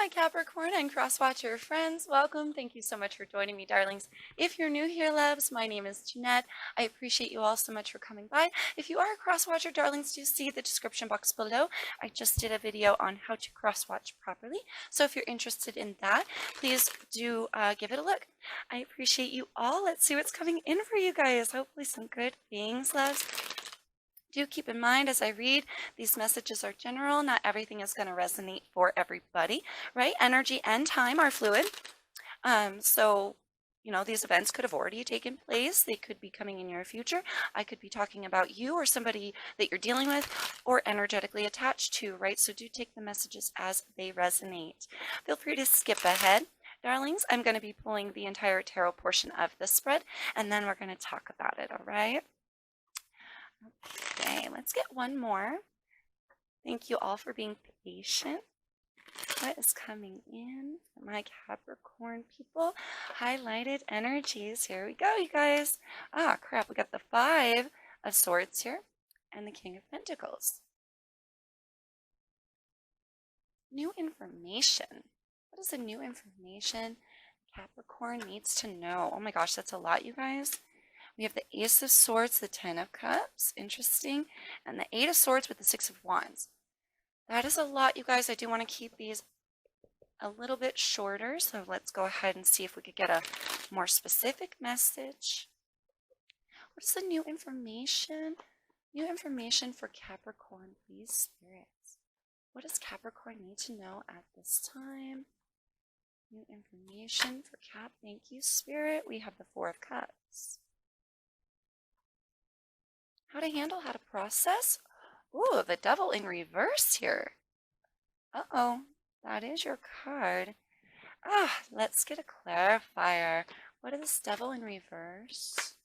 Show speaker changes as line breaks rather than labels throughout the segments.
my Capricorn and cross watcher friends. Welcome. Thank you so much for joining me, darlings. If you're new here, loves, my name is Jeanette. I appreciate you all so much for coming by. If you are a cross watcher, darlings, do see the description box below. I just did a video on how to cross watch properly. So if you're interested in that, please do give it a look. I appreciate you all. Let's see what's coming in for you guys. Hopefully some good things, loves. Do keep in mind as I read, these messages are general. Not everything is going to resonate for everybody, right? Energy and time are fluid. So, these events could have already taken place. They could be coming in your future. I could be talking about you or somebody that you're dealing with or energetically attached to, right? So do take the messages as they resonate. Feel free to skip ahead. Darlings, I'm going to be pulling the entire tarot portion of the spread, and then we're going to talk about it, all right? Okay, let's get one more. Thank you all for being patient. What is coming in for my Capricorn people? Highlighted energies. Here we go, you guys. Ah, crap. We got the Five of Swords here and the King of Pentacles. New information. What is the new information Capricorn needs to know? Oh my gosh, that's a lot, you guys. We have the Ace of Swords, the Ten of Cups, interesting, and the Eight of Swords with the Six of Wands. That is a lot, you guys. I do want to keep these a little bit shorter, so let's go ahead and see if we could get a more specific message. What is the new information? New information for Capricorn, please, spirits. What does Capricorn need to know at this time? New information for Cap. Thank you, Spirit. We have the Four of Cups. How to handle, how to process. Ooh, the Devil in reverse here. Uh-oh, that is your card. Let's get a clarifier. What is this Devil in reverse?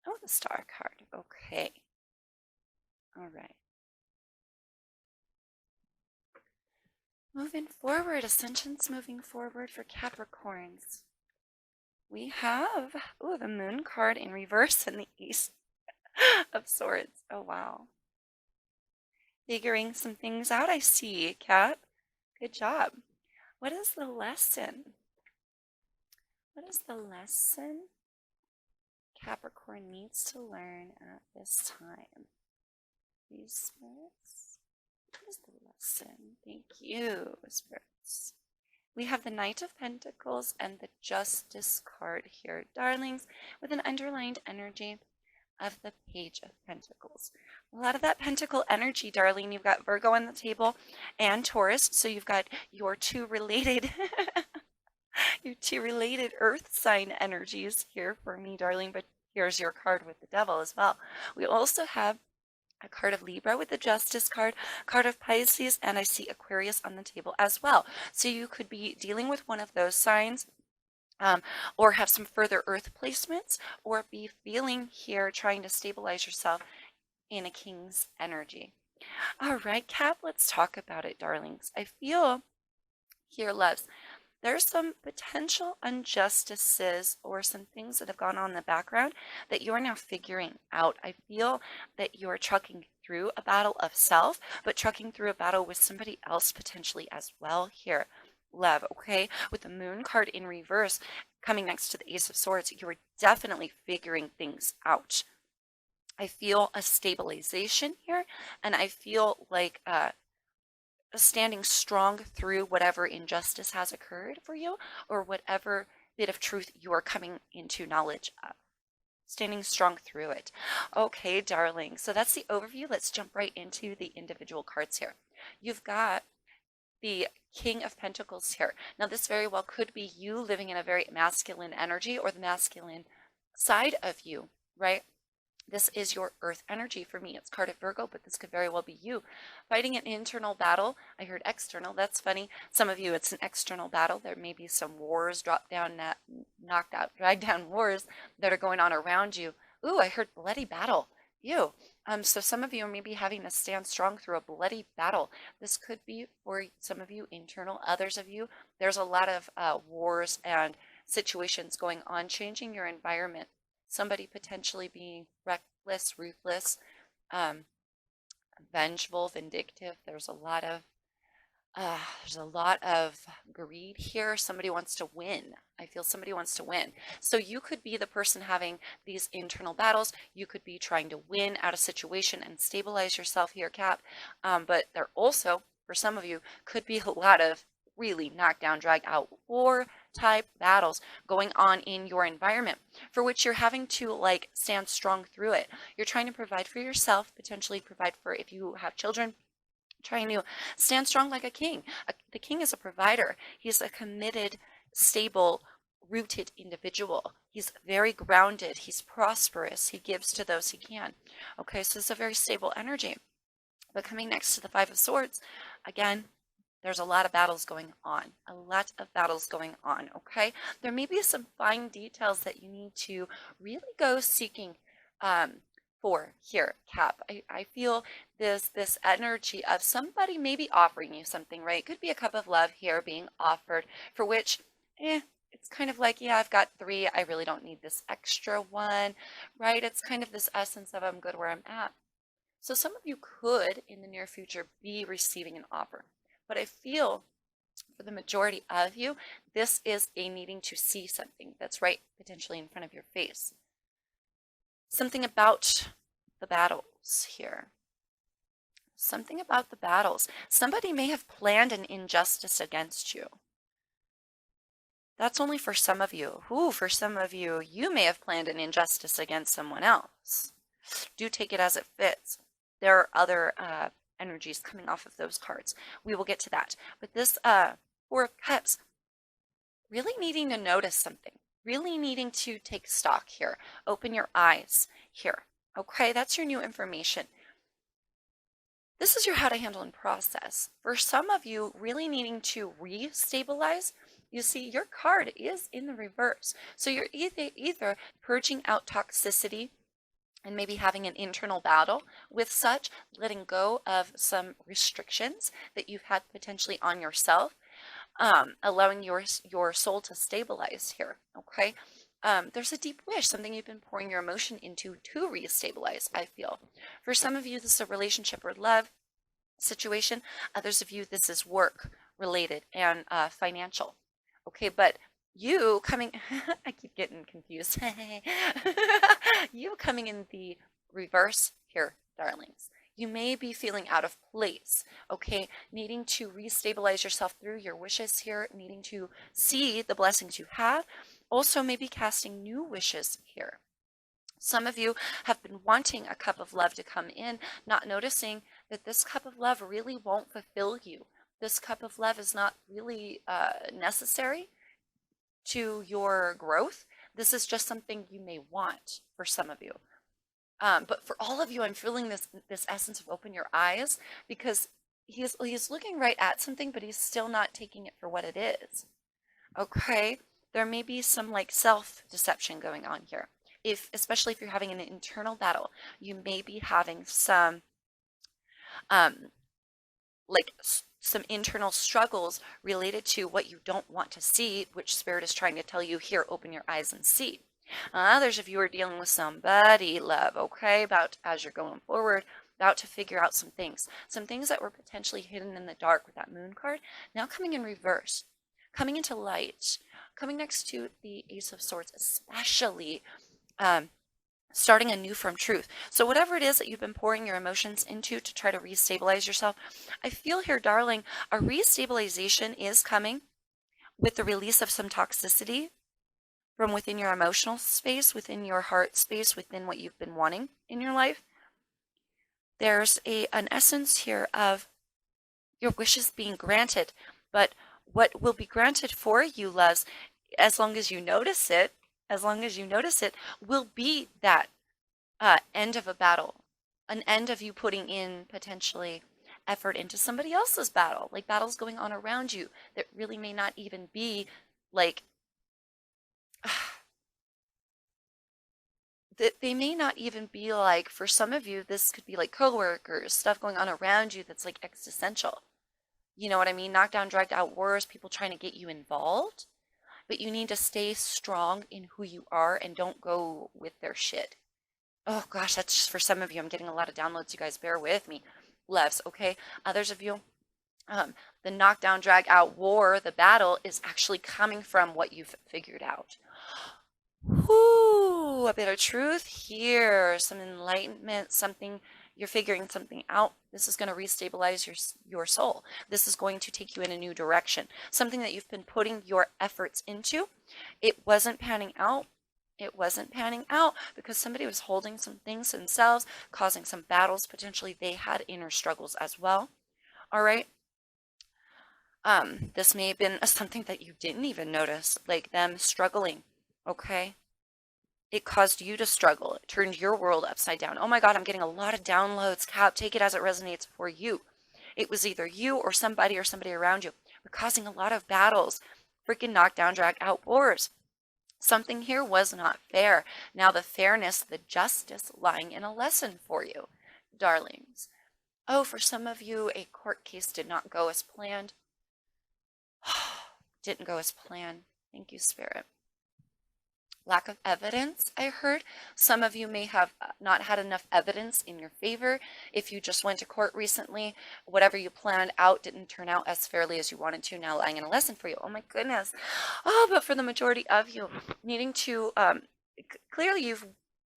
Oh, the Star card. Okay. All right. Moving forward, Ascension's moving forward for Capricorns. We have, the Moon card in reverse and the Ace of Swords. Oh, wow. Figuring some things out, I see, Cap. Good job. What is the lesson? What is the lesson Capricorn needs to learn at this time? These spirits. What is the lesson? Thank you, spirits. We have the Knight of Pentacles and the Justice card here, darlings, with an underlined energy of the Page of Pentacles. A lot of that pentacle energy, darling. You've got Virgo on the table and Taurus, so you've got your two related earth sign energies here for me, darling, but here's your card with the Devil as well. We also have a card of Libra with the Justice card of Pisces, and I see Aquarius on the table as well. So you could be dealing with one of those signs, or have some further earth placements, or be feeling here trying to stabilize yourself in a King's energy. All right, Cap, let's talk about it, darlings. I feel here, loves, there's some potential injustices or some things that have gone on in the background that you're now figuring out. I feel that you're trucking through a battle of self, but trucking through a battle with somebody else potentially as well here. Love, okay? With the Moon card in reverse coming next to the Ace of Swords, you are definitely figuring things out. I feel a stabilization here, and I feel like standing strong through whatever injustice has occurred for you, or whatever bit of truth you are coming into knowledge of. Standing strong through it. Okay, darling. So that's the overview. Let's jump right into the individual cards here. You've got the King of Pentacles here. Now, this very well could be you living in a very masculine energy, or the masculine side of you, right? This is your earth energy. For me, it's card of Virgo, but this could very well be you fighting an internal battle. I heard external. That's funny. Some of you, it's an external battle. There may be some wars, knocked out, dragged down wars that are going on around you. Ooh, I heard bloody battle. You. So some of you are maybe having to stand strong through a bloody battle. This could be for some of you internal. Others of you, there's a lot of wars and situations going on, changing your environment. Somebody potentially being reckless, ruthless, vengeful, vindictive. There's a lot of There's a lot of greed here. Somebody wants to win. I feel somebody wants to win. So you could be the person having these internal battles. You could be trying to win out of situation and stabilize yourself here, Cap. But there also, for some of you, could be a lot of really knockdown, drag out war type battles going on in your environment for which you're having to like stand strong through it. You're trying to provide for yourself, potentially provide for if you have children, trying to stand strong like a king. The king is a provider. He's a committed, stable, rooted individual. He's very grounded. He's prosperous. He gives to those he can. Okay, so it's a very stable energy. But coming next to the Five of Swords, again, there's a lot of battles going on. A lot of battles going on, okay? There may be some fine details that you need to really go seeking for here, Cap. I feel this energy of somebody maybe offering you something, right? It could be a cup of love here being offered, for which, it's kind of like, yeah, I've got three. I really don't need this extra one, right? It's kind of this essence of I'm good where I'm at. So some of you could, in the near future, be receiving an offer. But I feel for the majority of you, this is a needing to see something that's right potentially in front of your face. Something about the battles here. Something about the battles. Somebody may have planned an injustice against you. That's only for some of you. Ooh, for some of you, you may have planned an injustice against someone else. Do take it as it fits. There are other energies coming off of those cards. We will get to that. But this Four of Cups, really needing to notice something, really needing to take stock here. Open your eyes here. Okay, that's your new information. This is your how to handle and process. For some of you, really needing to re-stabilize, you see your card is in the reverse. So you're either purging out toxicity and maybe having an internal battle with such, letting go of some restrictions that you've had potentially on yourself, allowing your soul to stabilize here, okay? There's a deep wish, something you've been pouring your emotion into to re-stabilize, I feel. For some of you, this is a relationship or love situation. Others of you, this is work related and financial, okay? But you coming, I keep getting confused. You coming in the reverse here, darlings. You may be feeling out of place, okay? Needing to restabilize yourself through your wishes here, needing to see the blessings you have. Also, maybe casting new wishes here. Some of you have been wanting a cup of love to come in, not noticing that this cup of love really won't fulfill you. This cup of love is not really necessary to your growth. This is just something you may want for some of you. But for all of you, I'm feeling this essence of open your eyes, because he's looking right at something, but he's still not taking it for what it is. Okay, there may be some like self-deception going on here. Especially if you're having an internal battle, you may be having some some internal struggles related to what you don't want to see, which Spirit is trying to tell you here, open your eyes and see. Others of you are dealing with somebody, love, okay, about as you're going forward, about to figure out some things that were potentially hidden in the dark with that moon card, now coming in reverse, coming into light, coming next to the Ace of Swords, especially starting anew from truth. So whatever it is that you've been pouring your emotions into to try to restabilize yourself, I feel here, darling, a restabilization is coming with the release of some toxicity from within your emotional space, within your heart space, within what you've been wanting in your life. There's an essence here of your wishes being granted, but what will be granted for you, loves, as long as you notice it, will be that end of a battle, an end of you putting in potentially effort into somebody else's battle, like battles going on around you that really may not even be like, they may not even be like, for some of you, this could be like coworkers, stuff going on around you that's like existential. You know what I mean? Knockdown, dragged out wars, people trying to get you involved. But you need to stay strong in who you are and don't go with their shit. Oh gosh, that's just for some of you. I'm getting a lot of downloads. You guys bear with me. Loves, okay? Others of you, The knockdown, drag out war, the battle is actually coming from what you've figured out. Whoo, a bit of truth here, some enlightenment, something you're figuring something out. This is going to restabilize your soul. This is going to take you in a new direction. Something that you've been putting your efforts into. It wasn't panning out. It wasn't panning out because somebody was holding some things themselves, causing some battles. Potentially they had inner struggles as well. All right. This may have been something that you didn't even notice, like them struggling. Okay. It caused you to struggle. It turned your world upside down. Oh my God, I'm getting a lot of downloads. Cap, take it as it resonates for you. It was either you or somebody around you. We're causing a lot of battles. Freaking knockdown, drag out wars. Something here was not fair. Now the fairness, the justice lying in a lesson for you, darlings. Oh, for some of you, a court case did not go as planned. Didn't go as planned. Thank you, Spirit. Lack of evidence, I heard. Some of you may have not had enough evidence in your favor. If you just went to court recently, whatever you planned out didn't turn out as fairly as you wanted to, now lying in a lesson for you. Oh my goodness. Oh, but for the majority of you, needing to, clearly you've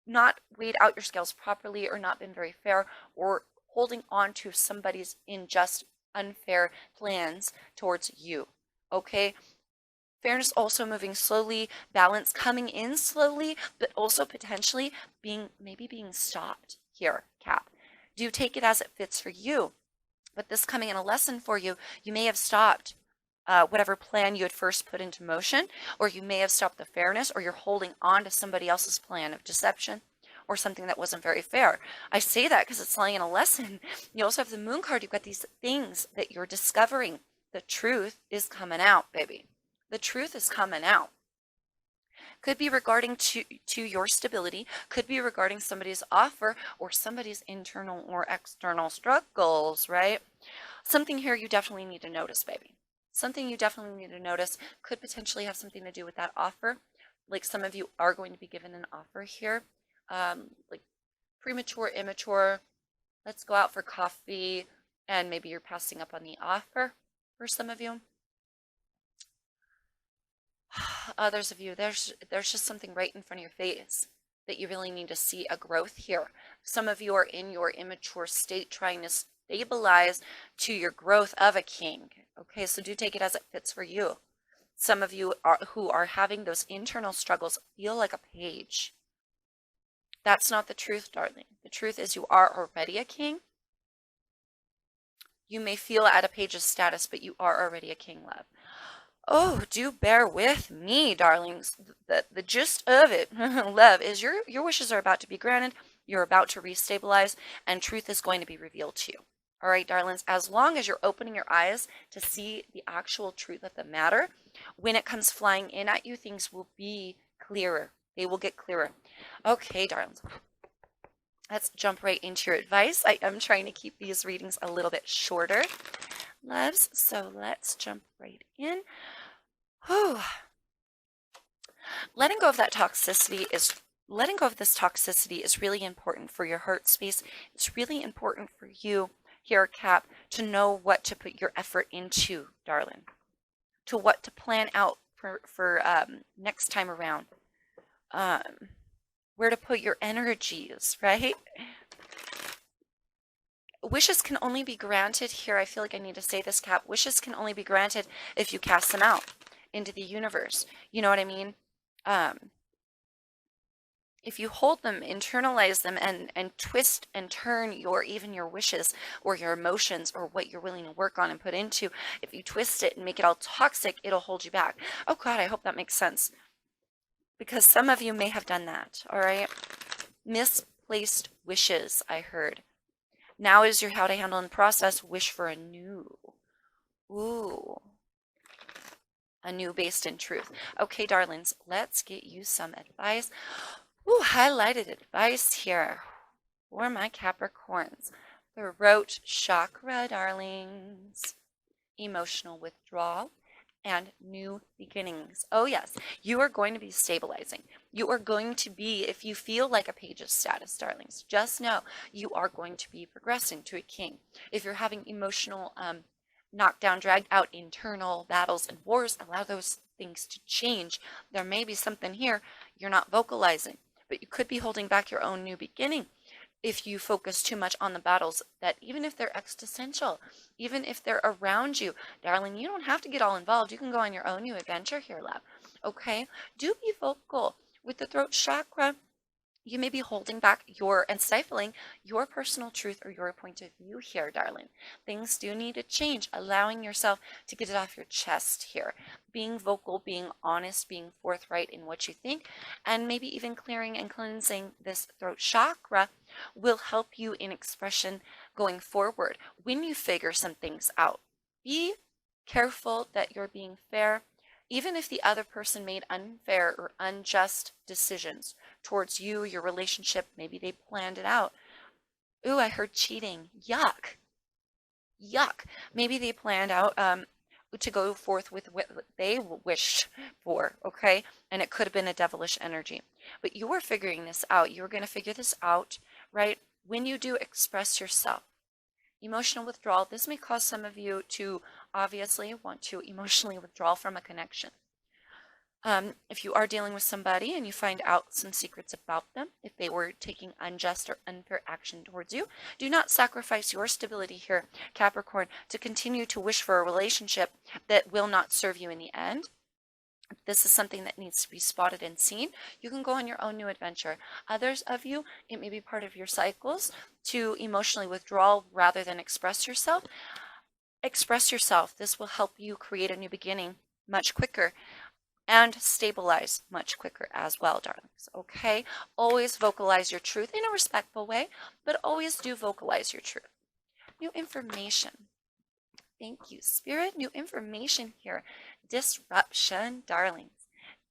not weighed out your scales properly or not been very fair or holding on to somebody's unjust, unfair plans towards you. Okay? Fairness also moving slowly, balance coming in slowly, but also potentially being stopped here, Cap. Do take it as it fits for you. But this coming in a lesson for you, you may have stopped whatever plan you had first put into motion, or you may have stopped the fairness, or you're holding on to somebody else's plan of deception or something that wasn't very fair. I say that because it's lying in a lesson. You also have the Moon card. You've got these things that you're discovering. The truth is coming out, baby. The truth is coming out. Could be regarding to your stability, could be regarding somebody's offer or somebody's internal or external struggles, right? Something here you definitely need to notice, baby. Something you definitely need to notice could potentially have something to do with that offer. Like some of you are going to be given an offer here, like premature, immature, let's go out for coffee, and maybe you're passing up on the offer for some of you. Others of you, there's just something right in front of your face that you really need to see a growth here. Some of you are in your immature state trying to stabilize to your growth of a king. Okay, so do take it as it fits for you. Some of you who are having those internal struggles feel like a page. That's not the truth, darling. The truth is you are already a king. You may feel at a page's status, but you are already a king, love. Oh, do bear with me, darlings. The gist of it, love, is your wishes are about to be granted. You're about to restabilize, and truth is going to be revealed to you. All right, darlings, as long as you're opening your eyes to see the actual truth of the matter, when it comes flying in at you, things will be clearer. They will get clearer. Okay, darlings. Let's jump right into your advice. I am trying to keep these readings a little bit shorter, loves, so let's jump right in. Whew. Letting go of this toxicity is really important for your heart space. It's really important for you here, Cap, to know what to put your effort into, darling, to what to plan out for next time around, where to put your energies, right? Wishes can only be granted here. I feel like I need to say this, Cap. Wishes can only be granted if you cast them out into the universe. You know what I mean? If you hold them, internalize them, and twist and turn even your wishes or your emotions or what you're willing to work on and put into, if you twist it and make it all toxic, it'll hold you back. Oh God, I hope that makes sense. Because some of you may have done that, all right? Misplaced wishes, I heard. Now is your how to handle and process wish for a new. Ooh. A new based in truth. Okay, darlings, let's get you some advice. Ooh, highlighted advice here for my Capricorns. Throat chakra, darlings. Emotional withdrawal and new beginnings. Oh yes, you are going to be stabilizing. You are going to be, if you feel like a page's status, darlings, just know you are going to be progressing to a king. If you're having emotional knocked down, dragged out internal battles and wars, allow those things to change. There may be something here you're not vocalizing, but you could be holding back your own new beginning if you focus too much on the battles that, even if they're existential, even if they're around you, darling, you don't have to get all involved. You can go on your own new adventure here, love. Okay? Do be vocal. With the throat chakra, you may be holding back and stifling your personal truth or your point of view here, darling. Things do need to change, allowing yourself to get it off your chest here. Being vocal, being honest, being forthright in what you think, and maybe even clearing and cleansing this throat chakra will help you in expression going forward. When you figure some things out, be careful that you're being fair, even if the other person made unfair or unjust decisions towards you, your relationship, maybe they planned it out. Ooh, I heard cheating. Yuck. Yuck. Maybe they planned out to go forth with what they wished for, okay? And it could have been a devilish energy. But you are figuring this out. You're going to figure this out, right? When you do express yourself. Emotional withdrawal, this may cause some of you to obviously want to emotionally withdraw from a connection. If you are dealing with somebody and you find out some secrets about them, if they were taking unjust or unfair action towards you, do not sacrifice your stability here, Capricorn, to continue to wish for a relationship that will not serve you in the end. This is something that needs to be spotted and seen. You can go on your own new adventure. Others of you, it may be part of your cycles to emotionally withdraw rather than express yourself. Express yourself. This will help you create a new beginning much quicker and stabilize much quicker as well, darlings. Okay? Always vocalize your truth in a respectful way, but always do vocalize your truth. New information. Thank you, Spirit. New information here. Disruption, darlings.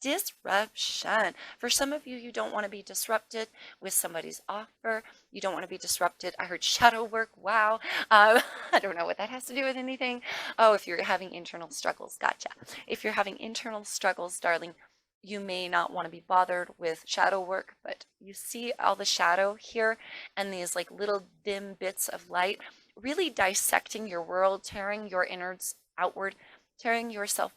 Disruption. For some of you, you don't want to be disrupted with somebody's offer. You don't want to be disrupted. I heard shadow work. Wow. I don't know what that has to do with anything. Oh, if you're having internal struggles. Gotcha. If you're having internal struggles, darling, you may not want to be bothered with shadow work, but you see all the shadow here and these like little dim bits of light really dissecting your world, tearing your innards outward, tearing yourself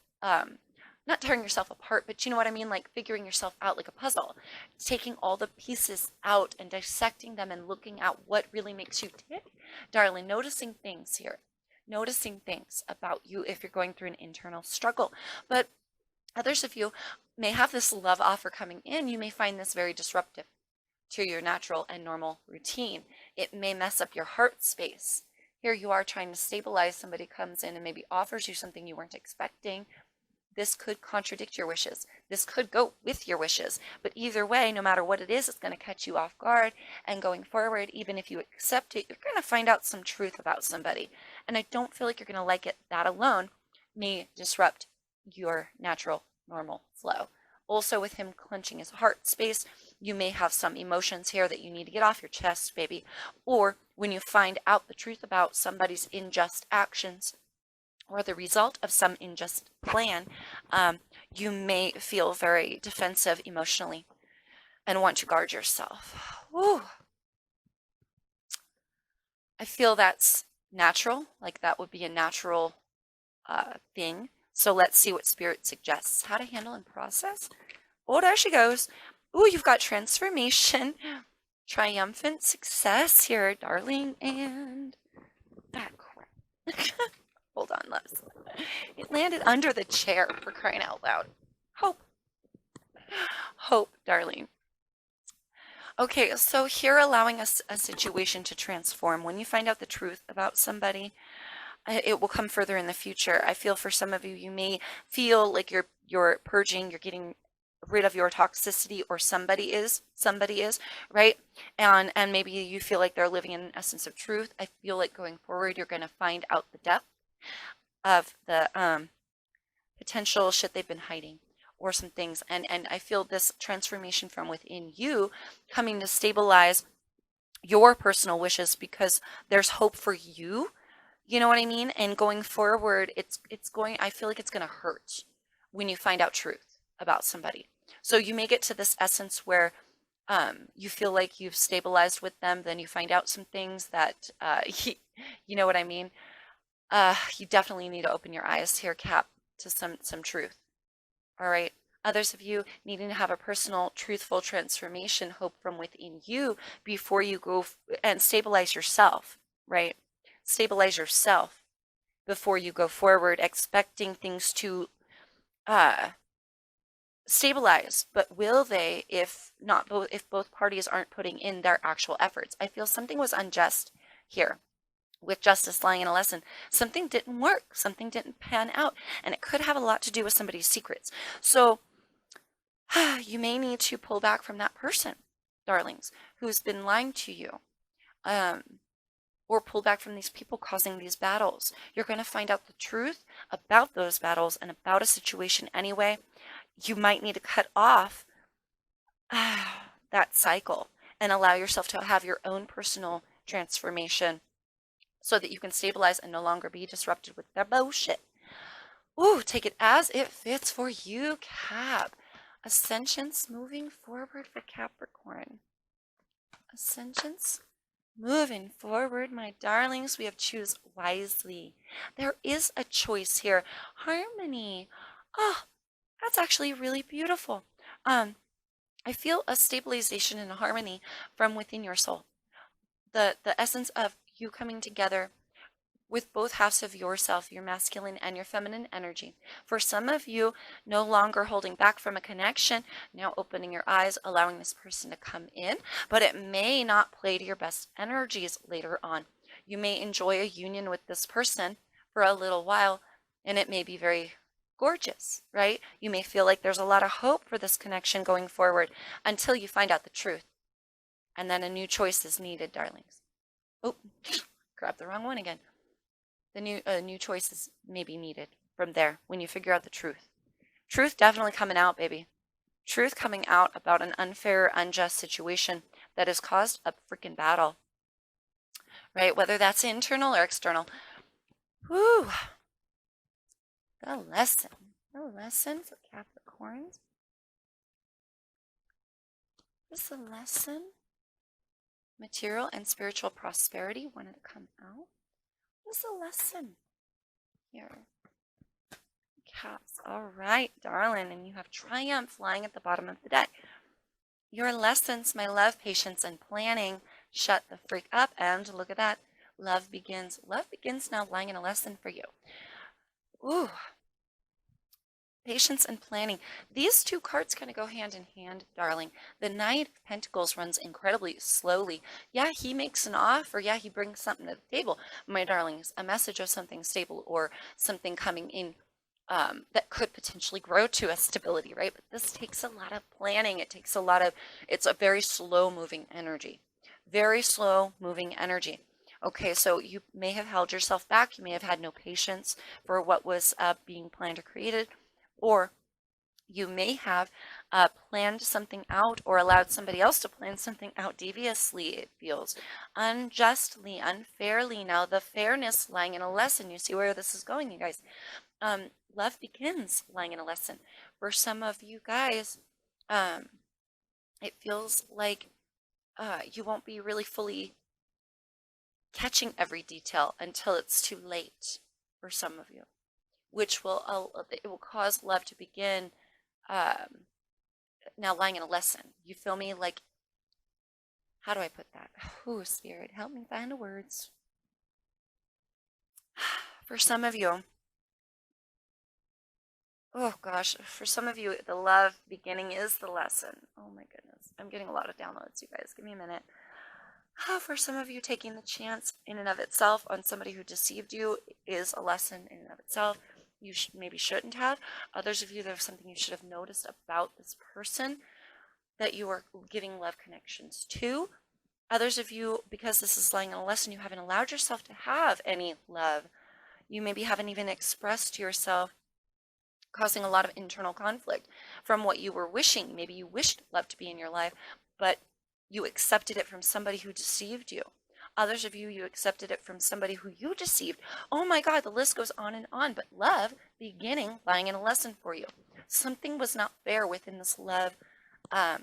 not tearing yourself apart, but you know what I mean, like figuring yourself out like a puzzle, taking all the pieces out and dissecting them and looking at what really makes you tick, darling, noticing things here, noticing things about you if you're going through an internal struggle. But others of you may have this love offer coming in. You may find this very disruptive to your natural and normal routine. It may mess up your heart space. Here you are trying to stabilize, somebody comes in and maybe offers you something you weren't expecting. This could contradict your wishes. This could go with your wishes. But either way, no matter what it is, it's going to catch you off guard. And going forward, even if you accept it, you're going to find out some truth about somebody. And I don't feel like you're going to like it. That alone may disrupt your natural, normal flow. Also, with him clenching his heart space, you may have some emotions here that you need to get off your chest, baby. Or when you find out the truth about somebody's unjust actions, or the result of some unjust plan, you may feel very defensive emotionally and want to guard yourself. Woo. I feel that's natural, like that would be a natural thing. So let's see what Spirit suggests. How to handle and process. Oh, there she goes. Ooh, you've got transformation, triumphant success here, darling, and that crap. Hold on, loves. It landed under the chair, for crying out loud. Hope. Hope, darling. Okay, so here allowing us a situation to transform. When you find out the truth about somebody, it will come further in the future. I feel for some of you, you may feel like you're purging, you're getting rid of your toxicity, or somebody is, right? And maybe you feel like they're living in an essence of truth. I feel like going forward, you're going to find out the depth of the potential shit they've been hiding, or some things. And I feel this transformation from within you coming to stabilize your personal wishes, because there's hope for you. You know what I mean? And going forward, I feel like it's going to hurt when you find out truth about somebody. So you may get to this essence where you feel like you've stabilized with them, then you find out some things that, you know what I mean? You definitely need to open your eyes here, Cap, to some truth. All right. Others of you needing to have a personal, truthful transformation, hope from within you before you go and stabilize yourself, right? Stabilize yourself before you go forward, expecting things to uh, stabilize. But will they if not both, if both parties aren't putting in their actual efforts? I feel something was unjust here with justice lying in a lesson. Something didn't work, something didn't pan out, and it could have a lot to do with somebody's secrets. So you may need to pull back from that person, darlings, who's been lying to you, um, or pull back from these people causing these battles. You're going to find out the truth about those battles and about a situation anyway. You might need to cut off that cycle and allow yourself to have your own personal transformation so that you can stabilize and no longer be disrupted with their bullshit. Ooh, take it as it fits for you, Cap. Ascensions moving forward for Capricorn. Ascensions moving forward, my darlings. We have choose wisely. There is a choice here. Harmony. Oh, that's actually really beautiful. I feel a stabilization and a harmony from within your soul. The essence of you coming together with both halves of yourself, your masculine and your feminine energy. For some of you, no longer holding back from a connection, now opening your eyes, allowing this person to come in, but it may not play to your best energies later on. You may enjoy a union with this person for a little while, and it may be very gorgeous, right? You may feel like there's a lot of hope for this connection going forward until you find out the truth. And then a new choice is needed, darlings. Oh, grabbed the wrong one again. The new choices may be needed from there when you figure out the truth. Truth definitely coming out, baby. Truth coming out about an unfair, unjust situation that has caused a freaking battle, right? Whether that's internal or external. Whew. The lesson for Capricorns. Is the lesson material and spiritual prosperity wanted to come out? What's the lesson here? Caps. All right, darling. And you have triumph lying at the bottom of the deck. Your lessons, my love, patience, and planning. Shut the freak up. And look at that. Love begins. Love begins now lying in a lesson for you. Ooh. Patience and planning. These two cards kind of go hand in hand, darling. The Knight of Pentacles runs incredibly slowly. Yeah, he makes an offer. Yeah, he brings something to the table. My darlings, a message of something stable or something coming in that could potentially grow to a stability, right? But this takes a lot of planning. It takes a lot of, it's a very slow moving energy. Very slow moving energy. Okay, so you may have held yourself back. You may have had no patience for what was being planned or created. Or you may have planned something out or allowed somebody else to plan something out deviously, it feels. Unjustly, unfairly. Now, the fairness lying in a lesson. You see where this is going, you guys. Love begins lying in a lesson. For some of you guys, it feels like you won't be really fully catching every detail until it's too late for some of you, which will it will cause love to begin now lying in a lesson. You feel me? Like, how do I put that? Oh, Spirit, help me find the words. For some of you, oh gosh, for some of you, the love beginning is the lesson. Oh my goodness. I'm getting a lot of downloads, you guys. Give me a minute. For some of you, taking the chance in and of itself on somebody who deceived you is a lesson in and of itself. You maybe shouldn't have. Others of you, there's something you should have noticed about this person that you are giving love connections to. Others of you, because this is lying in a lesson, you haven't allowed yourself to have any love. You maybe haven't even expressed to yourself, causing a lot of internal conflict from what you were wishing. Maybe you wished love to be in your life, but you accepted it from somebody who deceived you. Others of you, you accepted it from somebody who you deceived. Oh my God, the list goes on and on. But love beginning, lying in a lesson for you. Something was not fair within this love. I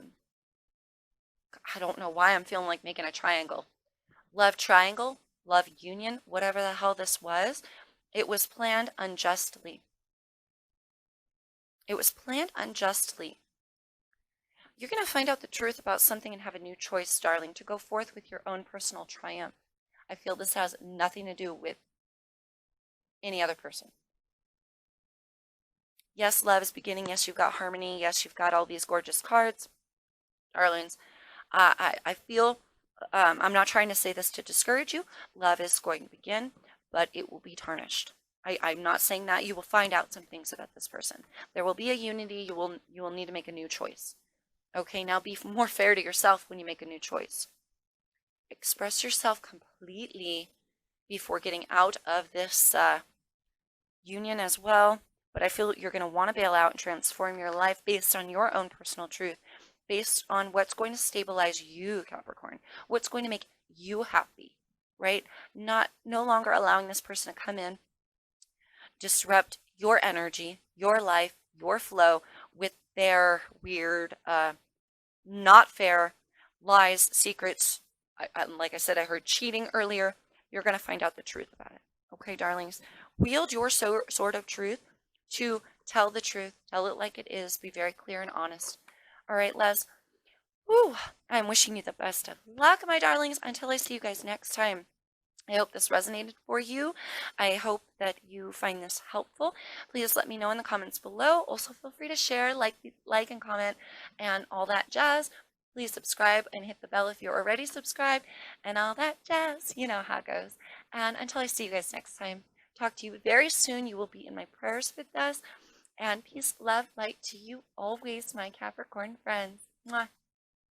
don't know why I'm feeling like making a triangle. Love triangle, love union, whatever the hell this was. It was planned unjustly. It was planned unjustly. You're going to find out the truth about something and have a new choice, darling, to go forth with your own personal triumph. I feel this has nothing to do with any other person. Yes, love is beginning. Yes, you've got harmony. Yes, you've got all these gorgeous cards. Darlings, I feel, I'm not trying to say this to discourage you. Love is going to begin, but it will be tarnished. I'm not saying that. You will find out some things about this person. There will be a unity. You will need to make a new choice. Okay, now be more fair to yourself when you make a new choice. Express yourself completely before getting out of this union as well. But I feel you're going to want to bail out and transform your life based on your own personal truth, based on what's going to stabilize you, Capricorn, what's going to make you happy, right? No longer allowing this person to come in, disrupt your energy, your life, your flow with their weird, not fair lies, secrets. Like I said, I heard cheating earlier. You're going to find out the truth about it. Okay, darlings, wield your sword of truth to tell the truth, tell it like it is, be very clear and honest. All right, Les. Whew, I'm wishing you the best of luck, my darlings, until I see you guys next time. I hope this resonated for you. I hope that you find this helpful. Please let me know in the comments below. Also, feel free to share, like and comment, and all that jazz. Please subscribe and hit the bell if you're already subscribed, and all that jazz. You know how it goes. And until I see you guys next time, talk to you very soon. You will be in my prayers with us. And peace, love, light to you always, my Capricorn friends. Mwah.